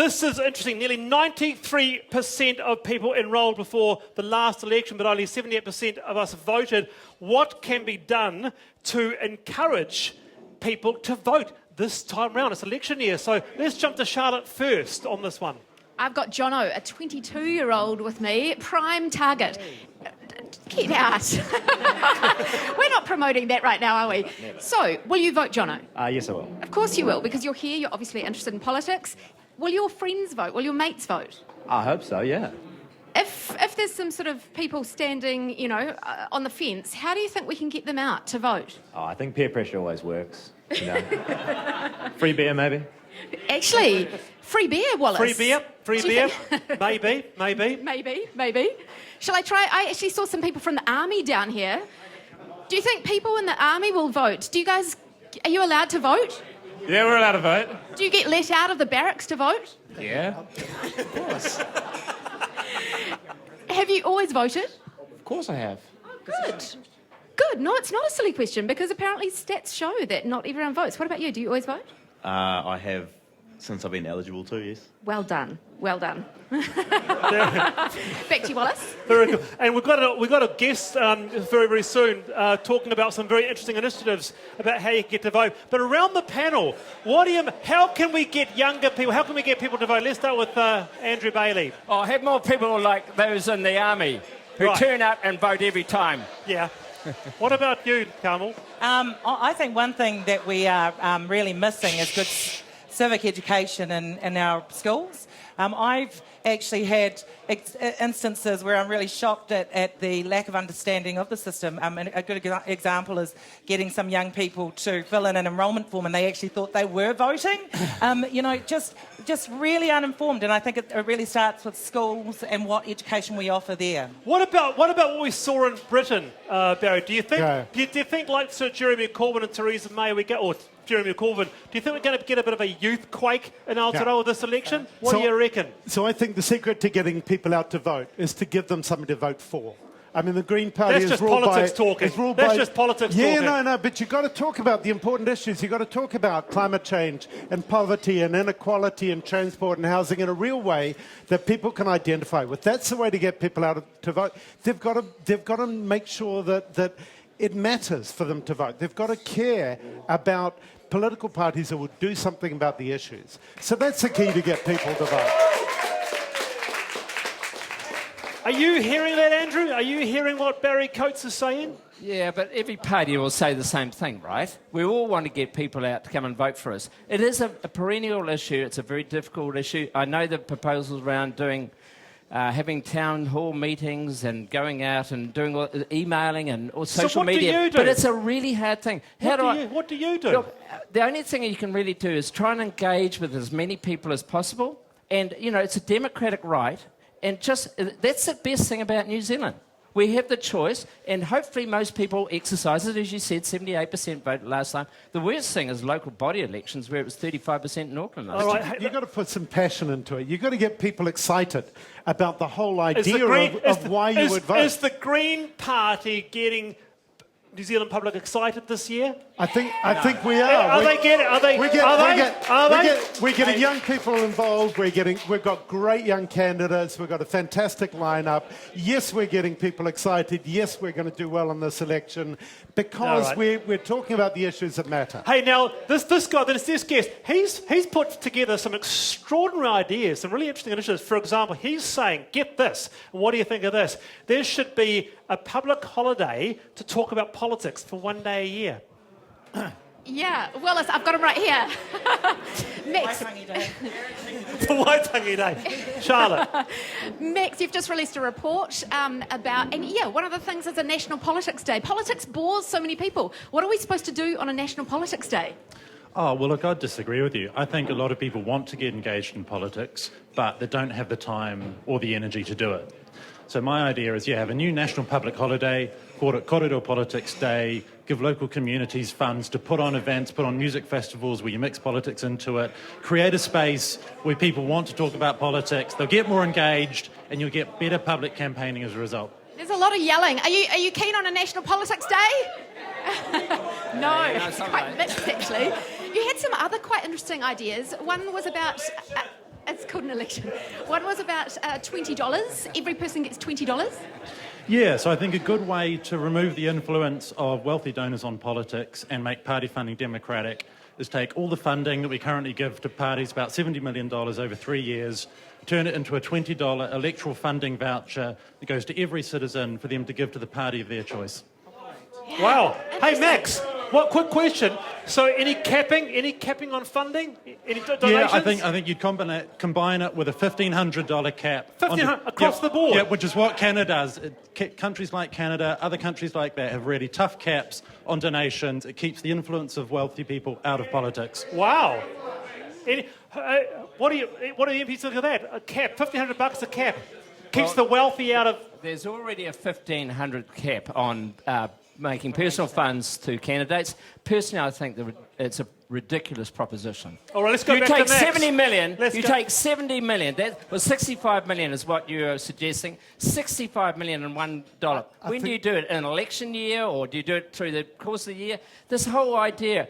this is interesting. Nearly 93% of people enrolled before the last election, but only 78% of us voted. What can be done to encourage people to vote this time round? It's election year, so let's jump to Charlotte first on this one. I've got Jono, a 22-year-old with me, prime target. Get out. We're not promoting that right now, are we? So, will you vote, Jono? Yes, I will. Of course you will, because you're here, you're obviously interested in politics. Will your friends vote? Will your mates vote? I hope so, yeah. If there's some sort of people standing, on the fence, how do you think we can get them out to vote? Oh, I think peer pressure always works. Free beer, maybe? Actually, free beer, Wallace. Free beer? Maybe. Maybe. Shall I try? I actually saw some people from the army down here. Do you think people in the army will vote? Are you allowed to vote? Yeah, we're allowed to vote. Do you get let out of the barracks to vote? Yeah, of course. Have you always voted? Of course I have. Oh, good. No, it's not a silly question, because apparently stats show that not everyone votes. What about you? Do you always vote? I have since I've been eligible to, yes. Well done. Back to you, Wallace. Very good. And we've got a guest very, very soon talking about some very interesting initiatives about how you can get to vote. But around the panel, how can we get younger people, how can we get people to vote? Let's start with Andrew Bailey. Oh, have more people like those in the army who turn up and vote every time. Yeah. What about you, Carmel? I think one thing that we are really missing is good civic education in our schools. I've actually had instances where I'm really shocked at the lack of understanding of the system. And a good example is getting some young people to fill in an enrolment form and they actually thought they were voting. Just really uninformed. And I think it really starts with schools and what education we offer there. What about what we saw in Britain, Barry? Do you think like Sir Jeremy Corbyn and Theresa May or Jeremy Corbyn, do you think we're going to get a bit of a youth quake in Aotearoa this election? What do you reckon? So I think the secret to getting people out to vote is to give them something to vote for. I mean, the Green Party is ruled by... That's just politics talking. Yeah, no, but you've got to talk about the important issues. You've got to talk about climate change and poverty and inequality and transport and housing in a real way that people can identify with. That's the way to get people out to vote. They've got to make sure that it matters for them to vote. They've got to care about political parties that will do something about the issues. So that's the key to get people to vote. Are you hearing that, Andrew? Are you hearing what Barry Coates is saying? Yeah, but every party will say the same thing, right? We all want to get people out to come and vote for us. It is a perennial issue. It's a very difficult issue. I know the proposals around having town hall meetings and going out and doing emailing and social media. So what do you do? But it's a really hard thing. What do you do? Look, the only thing you can really do is try and engage with as many people as possible. And, it's a democratic right. And that's the best thing about New Zealand. We have the choice, and hopefully most people exercise it. As you said, 78% voted last time. The worst thing is local body elections, where it was 35% in Auckland last time. You've got to put some passion into it. You've got to get people excited about the whole idea of why you would vote. Is the Green Party getting New Zealand public excited this year? I think we are. We're getting young people involved. We've got great young candidates. We've got a fantastic lineup. Yes, we're getting people excited. Yes, we're going to do well in this election because we're talking about the issues that matter. Hey, now this guest, he's put together some extraordinary ideas, some really interesting initiatives. For example, he's saying, get this. What do you think of this? There should be a public holiday to talk about politics for one day a year. Yeah, Wallace, I've got him right here. Max. The Waitangi Day. Charlotte. Max, you've just released a report about, one of the things is a National Politics Day. Politics bores so many people. What are we supposed to do on a National Politics Day? Oh, well, look, I'd disagree with you. I think a lot of people want to get engaged in politics, but they don't have the time or the energy to do it. So my idea is, have a new national public holiday, call it Korero Politics Day, give local communities funds to put on events, put on music festivals where you mix politics into it, create a space where people want to talk about politics, they'll get more engaged, and you'll get better public campaigning as a result. There's a lot of yelling. Are you keen on a National Politics Day? No, it's quite mixed, actually. You had some other quite interesting ideas. One was about... It's called an election. One was about $20. Every person gets $20. Yeah, so I think a good way to remove the influence of wealthy donors on politics and make party funding democratic is take all the funding that we currently give to parties, about $70 million over 3 years, turn it into a $20 electoral funding voucher that goes to every citizen for them to give to the party of their choice. Wow. Hey, Max, what quick question. So any capping on funding? Any donations? Yeah, I think you'd combine it with a $1,500 cap. Across the board? Yeah, which is what Canada does. Countries like Canada, other countries like that have really tough caps on donations. It keeps the influence of wealthy people out of politics. Wow. What do the MPs think of that? A cap, $1,500 a cap. Keeps the wealthy out of... There's already a $1,500 cap on making personal funds to candidates. Personally, I think that it's a ridiculous proposition. All right, let's go back to Max. Take 70 million. That was 65 million is what you're suggesting. 65 million in $1. When do you do it? In an election year, or do you do it through the course of the year? This whole idea,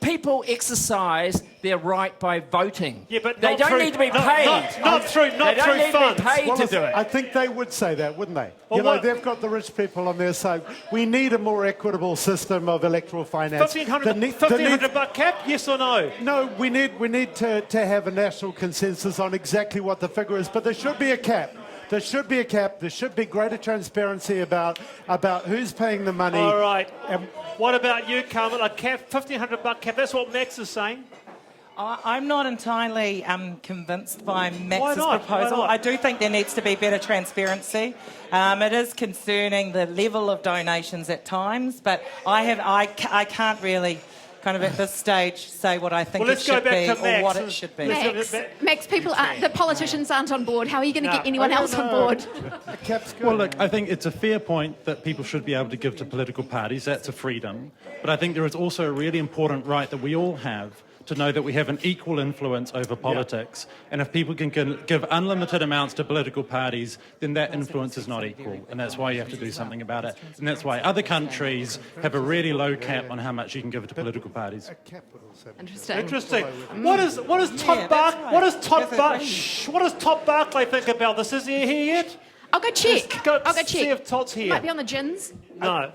people exercise their right by voting. Yeah, but they don't need to be paid. Not through funds. They don't need to be paid to do it. I think they would say that, wouldn't they? Well, they've got the rich people on their side. We need a more equitable system of electoral finance. $1,500 cap, yes or no? No, we need to have a national consensus on exactly what the figure is, but there should be a cap. There should be a cap. There should be greater transparency about who's paying the money. All right. What about you, Carmen? A cap, $1,500 cap. That's what Max is saying. I'm not entirely convinced by Max's Why proposal. not? I do think there needs to be better transparency. It is concerning the level of donations at times, but I can't really kind of at this stage say what I think it should be or what it should be. Max, the politicians aren't on board. How are you going to get anyone else on board? Well, look, I think it's a fair point that people should be able to give to political parties. That's a freedom. But I think there is also a really important right that we all have to know that we have an equal influence over politics. And if people can give unlimited amounts to political parties, then that influence is not equal. And that's why you have to do something about it. And that's why other countries have a really low cap on how much you can give to political parties. Interesting. What does Todd Barclay think about this? Is he here yet? I'll go check. See if Todd's here. Might be on the gins. No,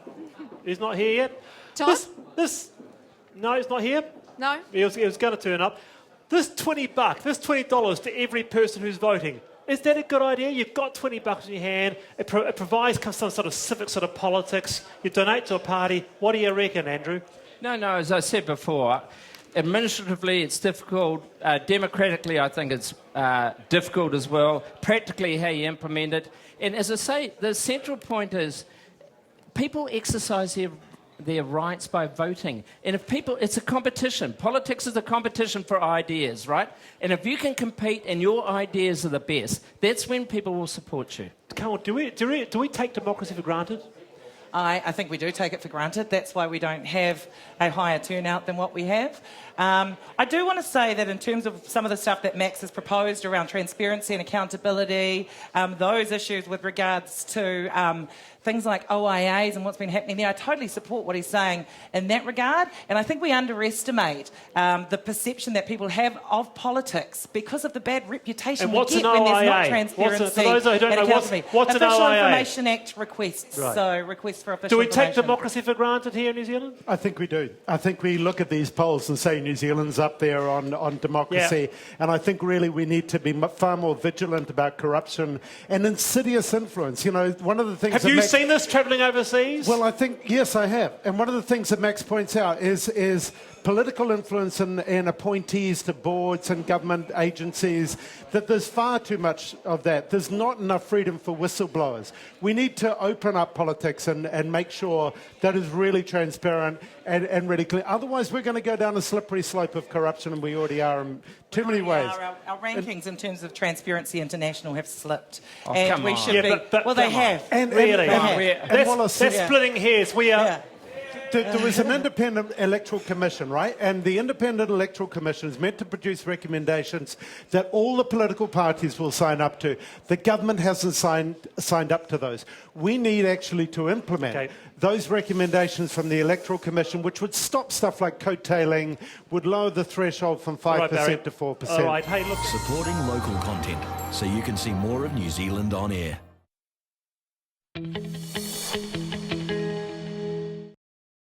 he's not here yet. Todd? No, he's not here. No? He was going to turn up. This $20, this $20 to every person who's voting, is that a good idea? You've got $20 in your hand. It provides some sort of civic sort of politics. You donate to a party. What do you reckon, Andrew? No, as I said before, administratively it's difficult. Democratically, I think it's difficult as well. Practically, how you implement it. And as I say, the central point is people exercise their rights by voting. And if it's a competition. Politics is a competition for ideas, right? And if you can compete and your ideas are the best, that's when people will support you. Come on, do we take democracy for granted? I think we do take it for granted. That's why we don't have a higher turnout than what we have. I do want to say that in terms of some of the stuff that Max has proposed around transparency and accountability, those issues with regards to things like OIAs and what's been happening there, I totally support what he's saying in that regard. And I think we underestimate the perception that people have of politics because of the bad reputation and we what's get an when OIA? there's not transparency For those who don't know, accountability. what's an Official OIA? Information Act requests. Right. So requests for official Do we take information. democracy for granted here in New Zealand? I think we do. I think we look at these polls and say New Zealand's up there on democracy. Yeah. And I think really we need to be far more vigilant about corruption and insidious influence. You know, one of the things... Have you seen this travelling overseas? Well, I think, yes, I have. And one of the things that Max points out is political influence and appointees to boards and government agencies, that there's far too much of that. There's not enough freedom for whistleblowers. We need to open up politics and make sure that is really transparent and really clear. Otherwise, we're going to go down a slippery slope of corruption, and we already are in too many ways. Our rankings in terms of Transparency International have slipped. Oh, and come we on. should Yeah, be... but well, they have. And really? They have. That's splitting hairs. We are... Yeah. There was an independent electoral commission, right? And the independent electoral commission is meant to produce recommendations that all the political parties will sign up to. The government hasn't signed up to those. We need actually to implement those recommendations from the electoral commission, which would stop stuff like coattailing, would lower the threshold from 5% to 4%. All right, hey, look. Supporting local content so you can see more of New Zealand on air.